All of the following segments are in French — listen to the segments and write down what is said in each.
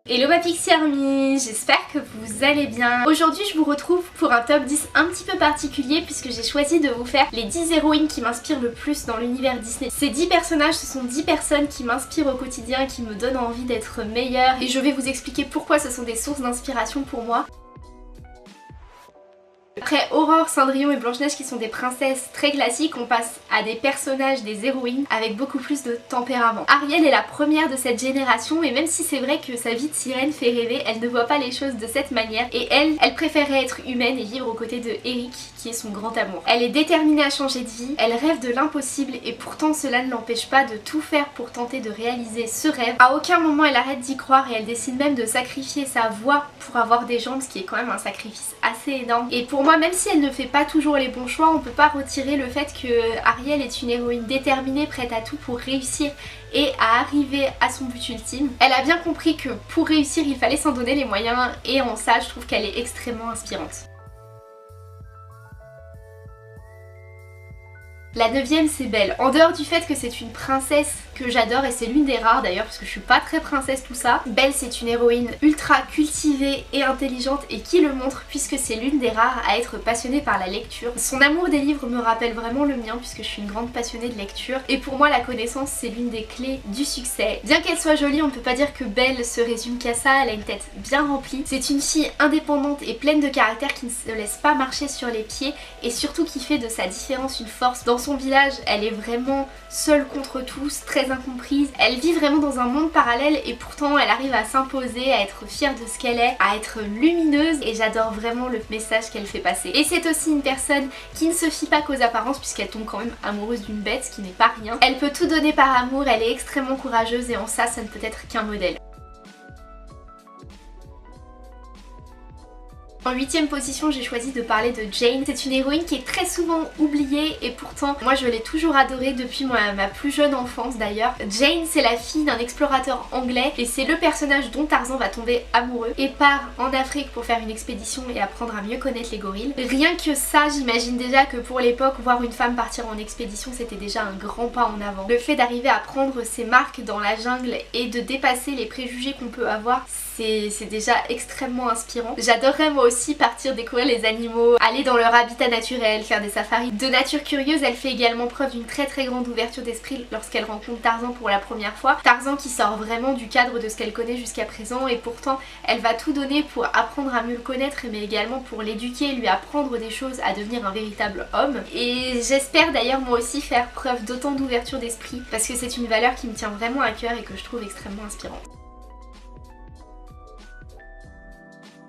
Hello ma Pixie Army, j'espère que vous allez bien. Aujourd'hui je vous retrouve pour un top 10 un petit peu particulier puisque j'ai choisi de vous faire les 10 héroïnes qui m'inspirent le plus dans l'univers Disney. Ces 10 personnages, ce sont 10 personnes qui m'inspirent au quotidien, qui me donnent envie d'être meilleure et je vais vous expliquer pourquoi ce sont des sources d'inspiration pour moi. Après Aurore, Cendrillon et Blanche-Neige qui sont des princesses très classiques, on passe à des personnages, des héroïnes avec beaucoup plus de tempérament. Ariel est la première de cette génération et même si c'est vrai que sa vie de sirène fait rêver, elle ne voit pas les choses de cette manière et elle préférait être humaine et vivre aux côtés de Eric qui est son grand amour. Elle est déterminée à changer de vie, elle rêve de l'impossible et pourtant cela ne l'empêche pas de tout faire pour tenter de réaliser ce rêve. À aucun moment elle arrête d'y croire et elle décide même de sacrifier sa voix pour avoir des jambes, ce qui est quand même un sacrifice assez énorme. Et pour moi, même si elle ne fait pas toujours les bons choix, on peut pas retirer le fait que Ariel est une héroïne déterminée, prête à tout pour réussir et à arriver à son but ultime. Elle a bien compris que pour réussir il fallait s'en donner les moyens et en ça je trouve qu'elle est extrêmement inspirante. La 9ème c'est Belle. En dehors du fait que c'est une princesse que j'adore et c'est l'une des rares d'ailleurs parce que je suis pas très princesse tout ça, Belle c'est une héroïne ultra cultivée et intelligente et qui le montre puisque c'est l'une des rares à être passionnée par la lecture. Son amour des livres me rappelle vraiment le mien puisque je suis une grande passionnée de lecture et pour moi la connaissance c'est l'une des clés du succès. Bien qu'elle soit jolie, on ne peut pas dire que Belle se résume qu'à ça, elle a une tête bien remplie. C'est une fille indépendante et pleine de caractère qui ne se laisse pas marcher sur les pieds et surtout qui fait de sa différence une force. Dans son village, elle est vraiment seule contre tous, très incomprise. Elle vit vraiment dans un monde parallèle et pourtant elle arrive à s'imposer, à être fière de ce qu'elle est, à être lumineuse et j'adore vraiment le message qu'elle fait passer. Et c'est aussi une personne qui ne se fie pas qu'aux apparences puisqu'elle tombe quand même amoureuse d'une bête, ce qui n'est pas rien. Elle peut tout donner par amour, elle est extrêmement courageuse et en ça ne peut être qu'un modèle. En 8ème position, j'ai choisi de parler de Jane. C'est une héroïne qui est très souvent oubliée et pourtant moi je l'ai toujours adorée depuis ma plus jeune enfance d'ailleurs. Jane c'est la fille d'un explorateur anglais et c'est le personnage dont Tarzan va tomber amoureux et part en Afrique pour faire une expédition et apprendre à mieux connaître les gorilles. Rien que ça, j'imagine déjà que pour l'époque, voir une femme partir en expédition c'était déjà un grand pas en avant. Le fait d'arriver à prendre ses marques dans la jungle et de dépasser les préjugés qu'on peut avoir, c'est déjà extrêmement inspirant. J'adorerais moi aussi partir découvrir les animaux, aller dans leur habitat naturel, faire des safaris. De nature curieuse, elle fait également preuve d'une très grande ouverture d'esprit lorsqu'elle rencontre Tarzan pour la première fois. Tarzan qui sort vraiment du cadre de ce qu'elle connaît jusqu'à présent et pourtant elle va tout donner pour apprendre à mieux le connaître mais également pour l'éduquer, lui apprendre des choses, à devenir un véritable homme. Et j'espère d'ailleurs moi aussi faire preuve d'autant d'ouverture d'esprit parce que c'est une valeur qui me tient vraiment à cœur et que je trouve extrêmement inspirante.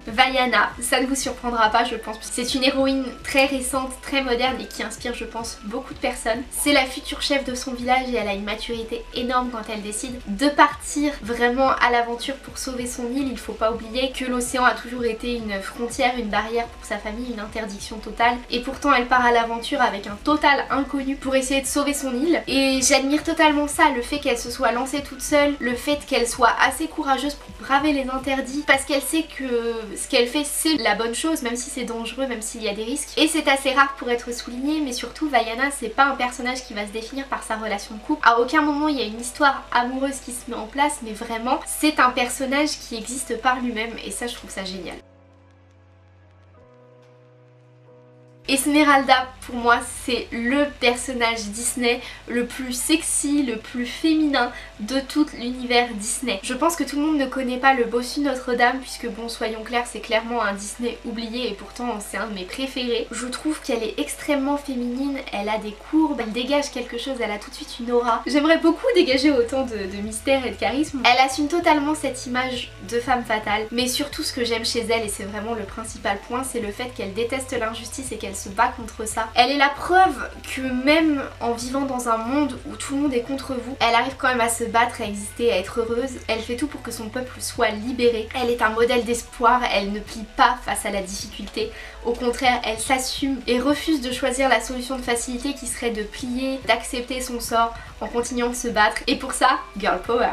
Vaiana, ça ne vous surprendra pas je pense, c'est une héroïne très récente, très moderne et qui inspire je pense beaucoup de personnes. C'est la future chef de son village et elle a une maturité énorme quand elle décide de partir vraiment à l'aventure pour sauver son île. Il faut pas oublier que l'océan a toujours été une frontière, une barrière pour sa famille, une interdiction totale et pourtant elle part à l'aventure avec un total inconnu pour essayer de sauver son île et j'admire totalement ça, le fait qu'elle se soit lancée toute seule, le fait qu'elle soit assez courageuse pour braver les interdits parce qu'elle sait que ce qu'elle fait c'est la bonne chose même si c'est dangereux, même s'il y a des risques et c'est assez rare pour être souligné. Mais surtout Vaiana c'est pas un personnage qui va se définir par sa relation de couple, à aucun moment il y a une histoire amoureuse qui se met en place mais vraiment c'est un personnage qui existe par lui-même et ça je trouve ça génial. Esmeralda pour moi c'est le personnage Disney le plus sexy, le plus féminin de tout l'univers Disney. Je pense que tout le monde ne connaît pas le Bossu Notre-Dame puisque bon soyons clairs c'est clairement un Disney oublié et pourtant c'est un de mes préférés. Je trouve qu'elle est extrêmement féminine, elle a des courbes, elle dégage quelque chose, elle a tout de suite une aura. J'aimerais beaucoup dégager autant de mystère et de charisme. Elle assume totalement cette image de femme fatale mais surtout ce que j'aime chez elle et c'est vraiment le principal point c'est le fait qu'elle déteste l'injustice et qu'elle se bat contre ça. Elle est la preuve que même en vivant dans un monde où tout le monde est contre vous, elle arrive quand même à se battre, à exister, à être heureuse. Elle fait tout pour que son peuple soit libéré. Elle est un modèle d'espoir, elle ne plie pas face à la difficulté. Au contraire, elle s'assume et refuse de choisir la solution de facilité qui serait de plier, d'accepter son sort en continuant de se battre. Et pour ça, girl power.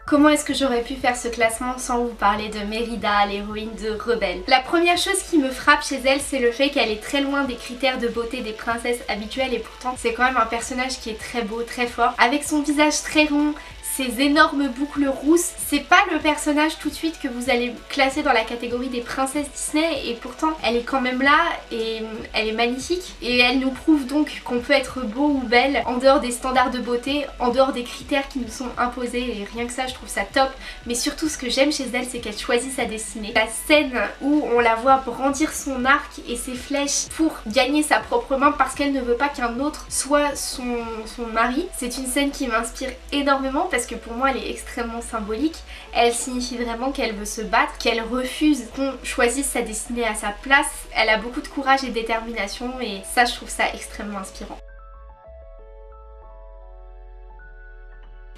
Comment est-ce que j'aurais pu faire ce classement sans vous parler de Mérida, l'héroïne de Rebelle? La première chose qui me frappe chez elle, c'est le fait qu'elle est très loin des critères de beauté des princesses habituelles et pourtant c'est quand même un personnage qui est très beau, très fort, avec son visage très rond, ces énormes boucles rousses. C'est pas le personnage tout de suite que vous allez classer dans la catégorie des princesses Disney et pourtant elle est quand même là et elle est magnifique et elle nous prouve donc qu'on peut être beau ou belle en dehors des standards de beauté, en dehors des critères qui nous sont imposés et rien que ça je trouve ça top. Mais surtout ce que j'aime chez elle c'est qu'elle choisit sa destinée. La scène où on la voit brandir son arc et ses flèches pour gagner sa propre main parce qu'elle ne veut pas qu'un autre soit son mari, c'est une scène qui m'inspire énormément parce que pour moi elle est extrêmement symbolique. Elle signifie vraiment qu'elle veut se battre, qu'elle refuse qu'on choisisse sa destinée à sa place. Elle a beaucoup de courage et de détermination et ça je trouve ça extrêmement inspirant.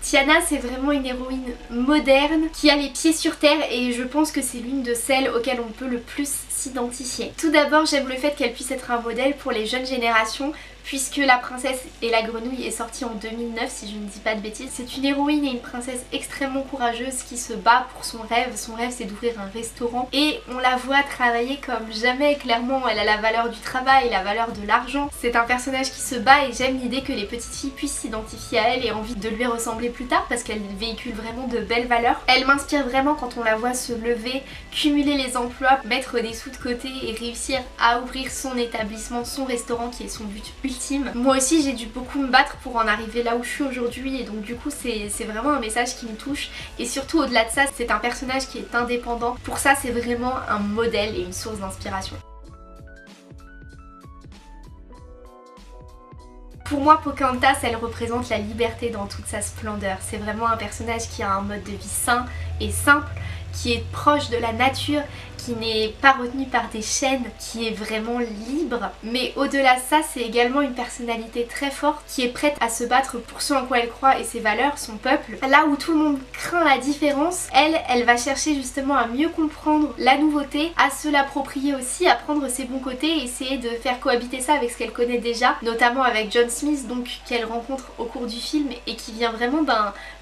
Tiana c'est vraiment une héroïne moderne qui a les pieds sur terre et je pense que c'est l'une de celles auxquelles on peut le plus s'identifier. Tout d'abord j'aime le fait qu'elle puisse être un modèle pour les jeunes générations puisque La Princesse et la Grenouille est sortie en 2009 si je ne dis pas de bêtises. C'est une héroïne et une princesse extrêmement courageuse qui se bat pour son rêve. Son rêve c'est d'ouvrir un restaurant et on la voit travailler comme jamais. Clairement elle a la valeur du travail, la valeur de l'argent. C'est un personnage qui se bat et j'aime l'idée que les petites filles puissent s'identifier à elle et envie de lui ressembler plus tard parce qu'elle véhicule vraiment de belles valeurs. Elle m'inspire vraiment quand on la voit se lever, cumuler les emplois, mettre des sous de côté et réussir à ouvrir son établissement, son restaurant qui est son but ultime. Moi aussi j'ai dû beaucoup me battre pour en arriver là où je suis aujourd'hui et donc du coup c'est vraiment un message qui me touche et surtout au-delà de ça c'est un personnage qui est indépendant. Pour ça c'est vraiment un modèle et une source d'inspiration. Pour moi Pocahontas elle représente la liberté dans toute sa splendeur. C'est vraiment un personnage qui a un mode de vie sain et simple, qui est proche de la nature, qui n'est pas retenu par des chaînes, qui est vraiment libre. Mais au-delà de ça, c'est également une personnalité très forte qui est prête à se battre pour ce en quoi elle croit et ses valeurs, son peuple. Là où tout le monde craint la différence, elle va chercher justement à mieux comprendre la nouveauté, à se l'approprier aussi, à prendre ses bons côtés et essayer de faire cohabiter ça avec ce qu'elle connaît déjà, notamment avec John Smith, donc qu'elle rencontre au cours du film et qui vient vraiment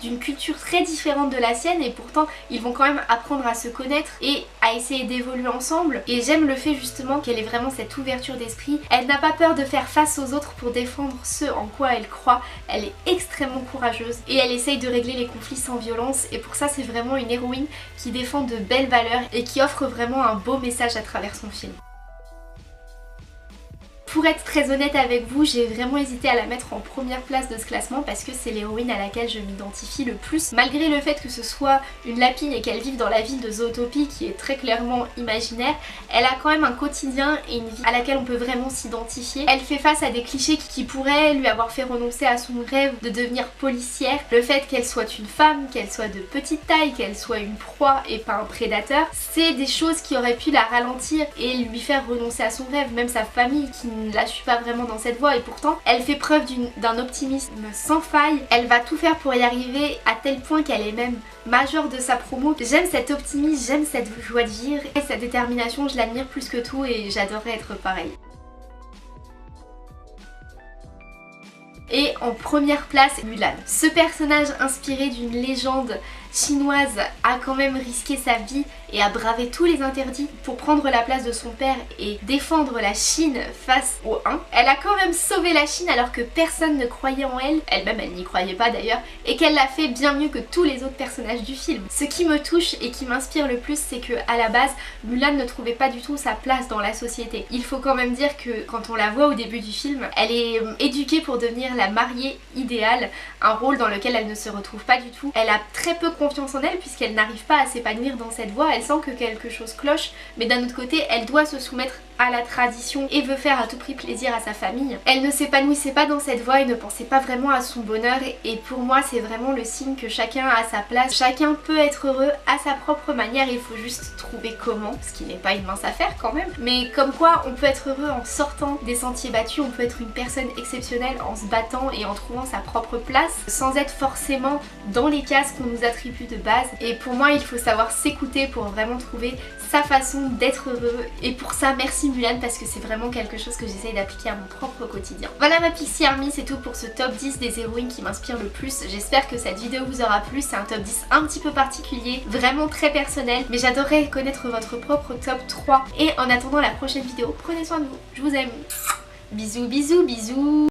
d'une culture très différente de la sienne et pourtant ils vont quand même apprendre à se connaître et à essayer d'évoluer ensemble. Et j'aime le fait justement qu'elle ait vraiment cette ouverture d'esprit. Elle n'a pas peur de faire face aux autres pour défendre ce en quoi elle croit. Elle est extrêmement courageuse et elle essaye de régler les conflits sans violence et pour ça c'est vraiment une héroïne qui défend de belles valeurs et qui offre vraiment un beau message à travers son film. Pour être très honnête avec vous, j'ai vraiment hésité à la mettre en première place de ce classement parce que c'est l'héroïne à laquelle je m'identifie le plus. Malgré le fait que ce soit une lapine et qu'elle vive dans la ville de Zootopie qui est très clairement imaginaire, elle a quand même un quotidien et une vie à laquelle on peut vraiment s'identifier. Elle fait face à des clichés qui pourraient lui avoir fait renoncer à son rêve de devenir policière. Le fait qu'elle soit une femme, qu'elle soit de petite taille, qu'elle soit une proie et pas un prédateur, c'est des choses qui auraient pu la ralentir et lui faire renoncer à son rêve. Même sa famille qui ne la suit pas vraiment dans cette voie et pourtant elle fait preuve d'un optimisme sans faille. Elle va tout faire pour y arriver à tel point qu'elle est même majeure de sa promo. J'aime cet optimisme, j'aime cette joie de vivre et cette détermination, je l'admire plus que tout et j'adorerais être pareille. Et en première place, Mulan. Ce personnage inspiré d'une légende chinoise a quand même risqué sa vie et a bravé tous les interdits pour prendre la place de son père et défendre la Chine face aux Huns. Elle a quand même sauvé la Chine alors que personne ne croyait en elle, elle-même elle n'y croyait pas d'ailleurs, et qu'elle l'a fait bien mieux que tous les autres personnages du film. Ce qui me touche et qui m'inspire le plus, c'est que à la base, Mulan ne trouvait pas du tout sa place dans la société. Il faut quand même dire que quand on la voit au début du film, elle est éduquée pour devenir la mariée idéale, un rôle dans lequel elle ne se retrouve pas du tout. Elle a très peu confiance en elle puisqu'elle n'arrive pas à s'épanouir dans cette voie, elle sent que quelque chose cloche, mais d'un autre côté elle doit se soumettre à la tradition et veut faire à tout prix plaisir à sa famille. Elle ne s'épanouissait pas dans cette voie et ne pensait pas vraiment à son bonheur et pour moi c'est vraiment le signe que chacun a sa place, chacun peut être heureux à sa propre manière, il faut juste trouver comment, ce qui n'est pas une mince affaire quand même, mais comme quoi on peut être heureux en sortant des sentiers battus, on peut être une personne exceptionnelle en se battant et en trouvant sa propre place sans être forcément dans les cases qu'on nous attribue de base. Et pour moi il faut savoir s'écouter pour vraiment trouver sa façon d'être heureux et pour ça merci Team Mulan parce que c'est vraiment quelque chose que j'essaye d'appliquer à mon propre quotidien. Voilà ma Pixie Army, c'est tout pour ce top 10 des héroïnes qui m'inspirent le plus. J'espère que cette vidéo vous aura plu, c'est un top 10 un petit peu particulier, vraiment très personnel, mais j'adorerais connaître votre propre top 3. Et en attendant la prochaine vidéo, prenez soin de vous, je vous aime. Bisous bisous bisous.